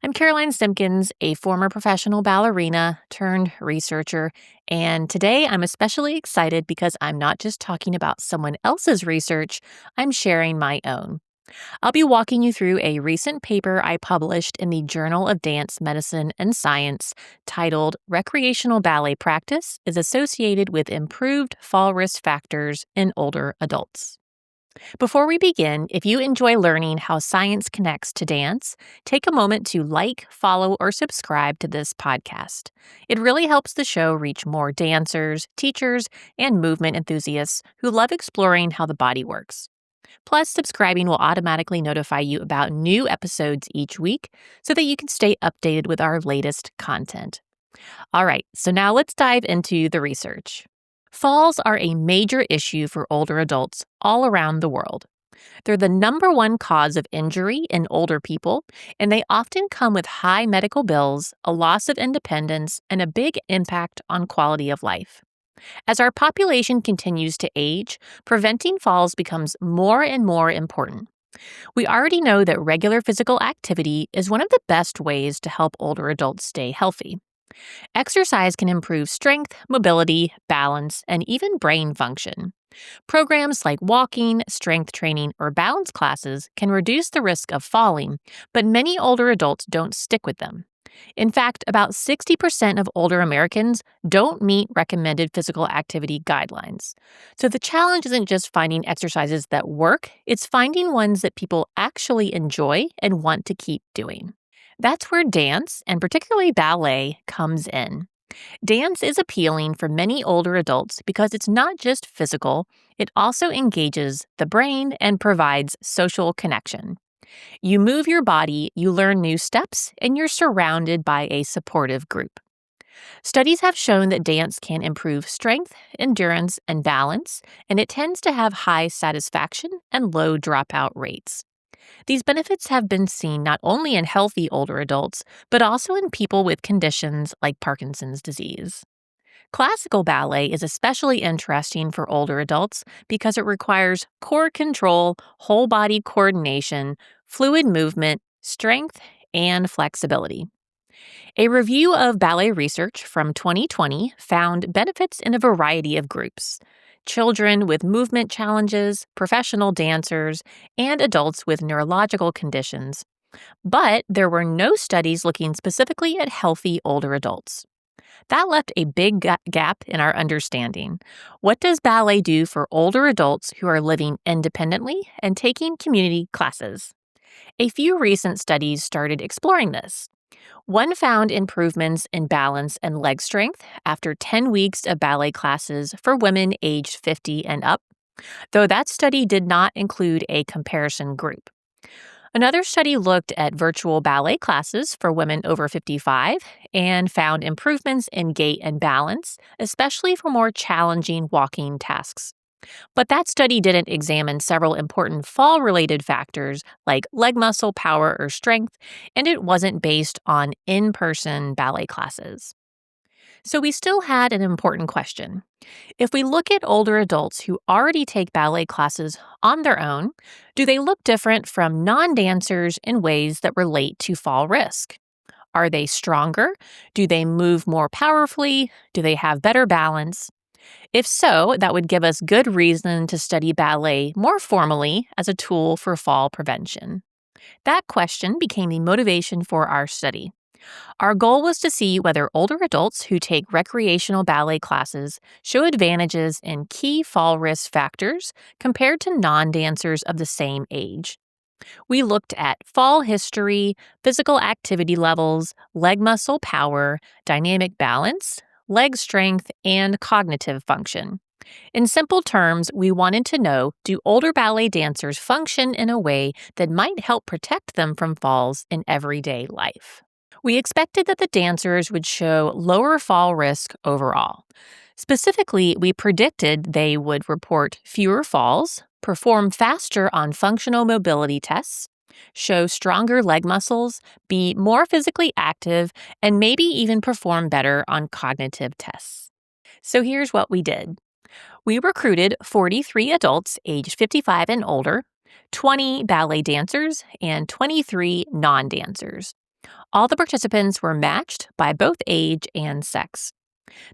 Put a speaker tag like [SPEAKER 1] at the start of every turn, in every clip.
[SPEAKER 1] I'm Caroline Simpkins, a former professional ballerina turned researcher, and today I'm especially excited because I'm not just talking about someone else's research, I'm sharing my own. I'll be walking you through a recent paper I published in the Journal of Dance Medicine and Science titled Recreational Ballet Practice is Associated with Improved Fall Risk Factors in Older Adults. Before we begin, if you enjoy learning how science connects to dance, take a moment to like, follow, or subscribe to this podcast. It really helps the show reach more dancers, teachers, and movement enthusiasts who love exploring how the body works. Plus, subscribing will automatically notify you about new episodes each week so that you can stay updated with our latest content. All right, so now let's dive into the research. Falls are a major issue for older adults all around the world. They're the number one cause of injury in older people, and they often come with high medical bills, a loss of independence, and a big impact on quality of life. As our population continues to age, preventing falls becomes more and more important. We already know that regular physical activity is one of the best ways to help older adults stay healthy. Exercise can improve strength, mobility, balance, and even brain function. Programs like walking, strength training, or balance classes can reduce the risk of falling, but many older adults don't stick with them. In fact, about 60% of older Americans don't meet recommended physical activity guidelines. So the challenge isn't just finding exercises that work, it's finding ones that people actually enjoy and want to keep doing. That's where dance, and particularly ballet, comes in. Dance is appealing for many older adults because it's not just physical, it also engages the brain and provides social connection. You move your body, you learn new steps, and you're surrounded by a supportive group. Studies have shown that dance can improve strength, endurance, and balance, and it tends to have high satisfaction and low dropout rates. These benefits have been seen not only in healthy older adults, but also in people with conditions like Parkinson's disease. Classical ballet is especially interesting for older adults because it requires core control, whole body coordination, fluid movement, strength, and flexibility. A review of ballet research from 2020 found benefits in a variety of groups: children with movement challenges, professional dancers, and adults with neurological conditions. But there were no studies looking specifically at healthy older adults. That left a big gap in our understanding. What does ballet do for older adults who are living independently and taking community classes? A few recent studies started exploring this. One found improvements in balance and leg strength after 10 weeks of ballet classes for women aged 50 and up, though that study did not include a comparison group. Another study looked at virtual ballet classes for women over 55 and found improvements in gait and balance, especially for more challenging walking tasks. But that study didn't examine several important fall-related factors like leg muscle power or strength, and it wasn't based on in-person ballet classes. So we still had an important question. If we look at older adults who already take ballet classes on their own, do they look different from non-dancers in ways that relate to fall risk? Are they stronger? Do they move more powerfully? Do they have better balance? If so, that would give us good reason to study ballet more formally as a tool for fall prevention. That question became the motivation for our study. Our goal was to see whether older adults who take recreational ballet classes show advantages in key fall risk factors compared to non-dancers of the same age. We looked at fall history, physical activity levels, leg muscle power, dynamic balance, leg strength, and cognitive function. In simple terms, we wanted to know, do older ballet dancers function in a way that might help protect them from falls in everyday life? We expected that the dancers would show lower fall risk overall. Specifically, we predicted they would report fewer falls, perform faster on functional mobility tests, show stronger leg muscles, be more physically active, and maybe even perform better on cognitive tests. So here's what we did. We recruited 43 adults aged 55 and older, 20 ballet dancers, and 23 non-dancers. All the participants were matched by both age and sex.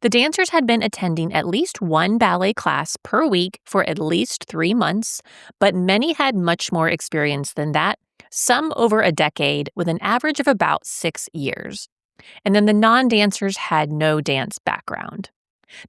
[SPEAKER 1] The dancers had been attending at least one ballet class per week for at least 3 months, but many had much more experience than that, some over a decade, with an average of about 6 years. And then the non dancers had no dance background.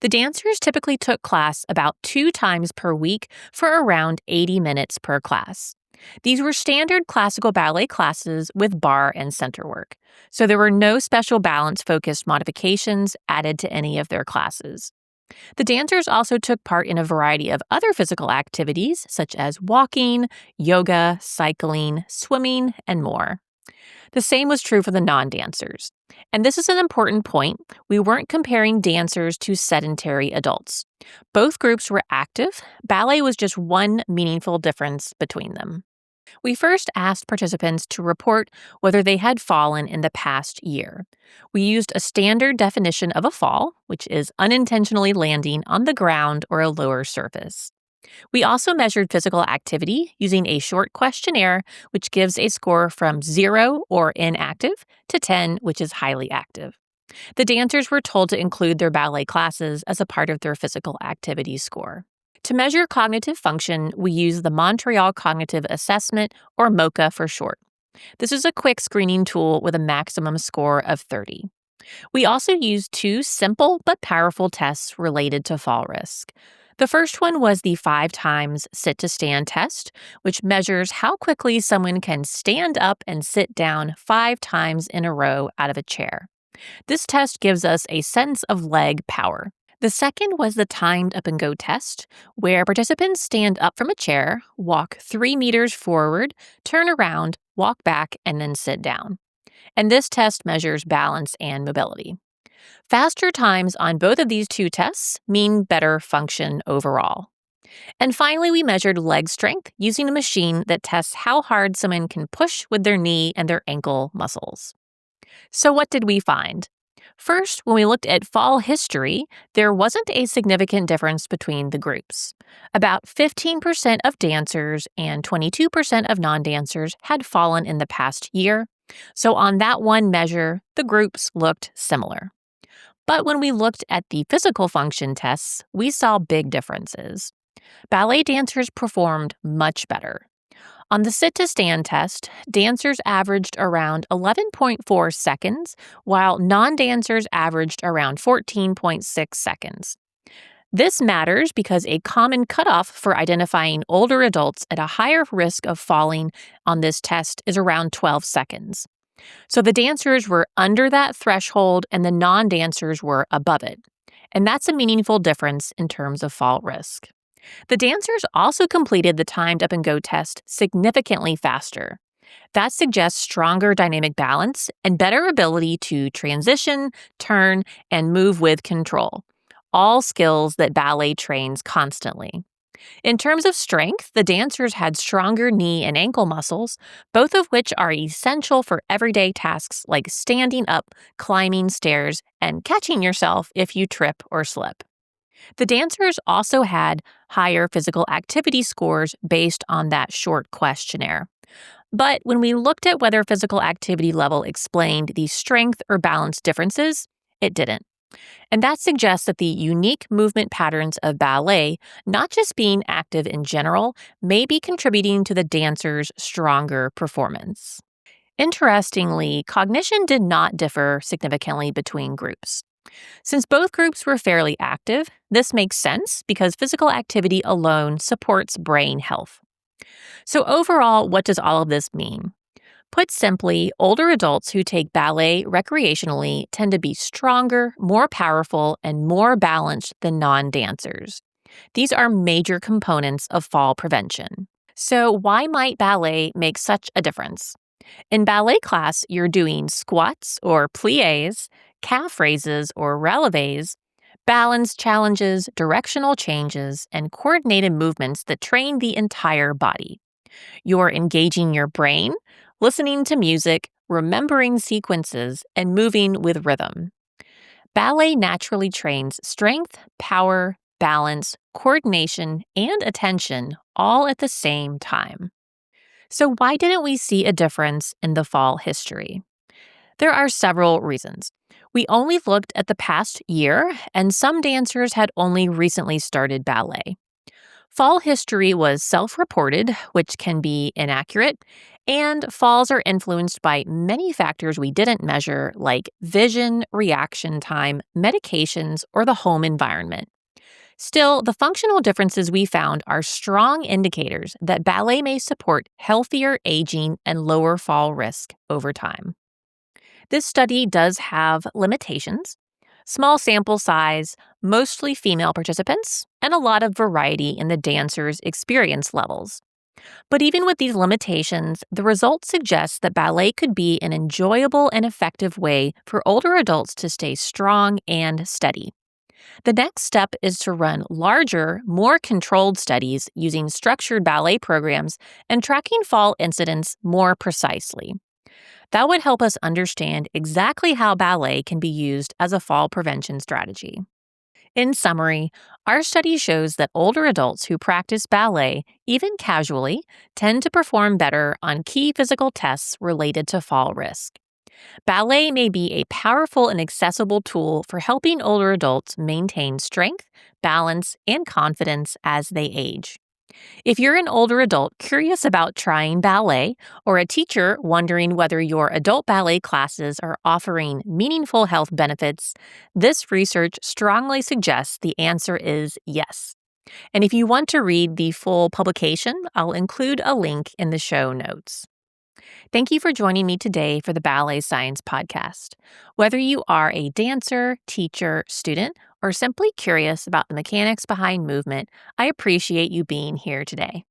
[SPEAKER 1] The dancers typically took class about 2 times per week for around 80 minutes per class. These were standard classical ballet classes with bar and center work, so there were no special balance-focused modifications added to any of their classes. The dancers also took part in a variety of other physical activities, such as walking, yoga, cycling, swimming, and more. The same was true for the non-dancers. And this is an important point. We weren't comparing dancers to sedentary adults. Both groups were active. Ballet was just one meaningful difference between them. We first asked participants to report whether they had fallen in the past year. We used a standard definition of a fall, which is unintentionally landing on the ground or a lower surface. We also measured physical activity using a short questionnaire, which gives a score from 0 or inactive to 10, which is highly active. The dancers were told to include their ballet classes as a part of their physical activity score. To measure cognitive function, we use the Montreal Cognitive Assessment, or MoCA for short. This is a quick screening tool with a maximum score of 30. We also used 2 simple but powerful tests related to fall risk. The first one was the 5 times sit-to-stand test, which measures how quickly someone can stand up and sit down 5 times in a row out of a chair. This test gives us a sense of leg power. The second was the timed up-and-go test, where participants stand up from a chair, walk 3 meters forward, turn around, walk back, and then sit down. And this test measures balance and mobility. Faster times on both of these 2 tests mean better function overall. And finally, we measured leg strength using a machine that tests how hard someone can push with their knee and their ankle muscles. So what did we find? First, when we looked at fall history, there wasn't a significant difference between the groups. About 15% of dancers and 22% of non-dancers had fallen in the past year. So on that one measure, the groups looked similar. But when we looked at the physical function tests, we saw big differences. Ballet dancers performed much better. On the sit-to-stand test, dancers averaged around 11.4 seconds, while non-dancers averaged around 14.6 seconds. This matters because a common cutoff for identifying older adults at a higher risk of falling on this test is around 12 seconds. So the dancers were under that threshold and the non-dancers were above it. And that's a meaningful difference in terms of fall risk. The dancers also completed the timed up-and-go test significantly faster. That suggests stronger dynamic balance and better ability to transition, turn, and move with control, all skills that ballet trains constantly. In terms of strength, the dancers had stronger knee and ankle muscles, both of which are essential for everyday tasks like standing up, climbing stairs, and catching yourself if you trip or slip. The dancers also had higher physical activity scores based on that short questionnaire. But when we looked at whether physical activity level explained the strength or balance differences, it didn't. And that suggests that the unique movement patterns of ballet, not just being active in general, may be contributing to the dancers' stronger performance. Interestingly, cognition did not differ significantly between groups. Since both groups were fairly active, this makes sense because physical activity alone supports brain health. So overall, what does all of this mean? Put simply, older adults who take ballet recreationally tend to be stronger, more powerful, and more balanced than non-dancers. These are major components of fall prevention. So why might ballet make such a difference? In ballet class, you're doing squats or pliés, calf raises or relevés, balance challenges, directional changes, and coordinated movements that train the entire body. You're engaging your brain, listening to music, remembering sequences, and moving with rhythm. Ballet naturally trains strength, power, balance, coordination, and attention all at the same time. So why didn't we see a difference in the fall history? There are several reasons. We only looked at the past year, and some dancers had only recently started ballet. Fall history was self reported, which can be inaccurate, and falls are influenced by many factors we didn't measure, like vision, reaction time, medications, or the home environment. Still, the functional differences we found are strong indicators that ballet may support healthier aging and lower fall risk over time. This study does have limitations: small sample size, mostly female participants, and a lot of variety in the dancers' experience levels. But even with these limitations, the results suggest that ballet could be an enjoyable and effective way for older adults to stay strong and steady. The next step is to run larger, more controlled studies using structured ballet programs and tracking fall incidence more precisely. That would help us understand exactly how ballet can be used as a fall prevention strategy. In summary, our study shows that older adults who practice ballet, even casually, tend to perform better on key physical tests related to fall risk. Ballet may be a powerful and accessible tool for helping older adults maintain strength, balance, and confidence as they age. If you're an older adult curious about trying ballet, or a teacher wondering whether your adult ballet classes are offering meaningful health benefits, this research strongly suggests the answer is yes. And if you want to read the full publication, I'll include a link in the show notes. Thank you for joining me today for the Ballet Science Podcast. Whether you are a dancer, teacher, student, or simply curious about the mechanics behind movement, I appreciate you being here today.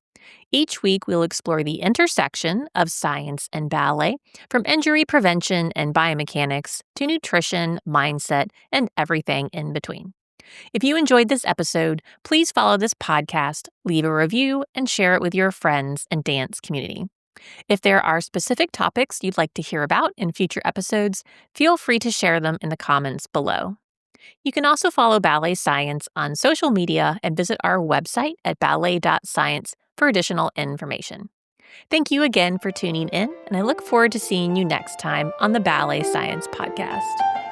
[SPEAKER 1] Each week, we'll explore the intersection of science and ballet, from injury prevention and biomechanics to nutrition, mindset, and everything in between. If you enjoyed this episode, please follow this podcast, leave a review, and share it with your friends and dance community. If there are specific topics you'd like to hear about in future episodes, feel free to share them in the comments below. You can also follow Ballet Science on social media and visit our website at ballet.science for additional information. Thank you again for tuning in, and I look forward to seeing you next time on the Ballet Science Podcast.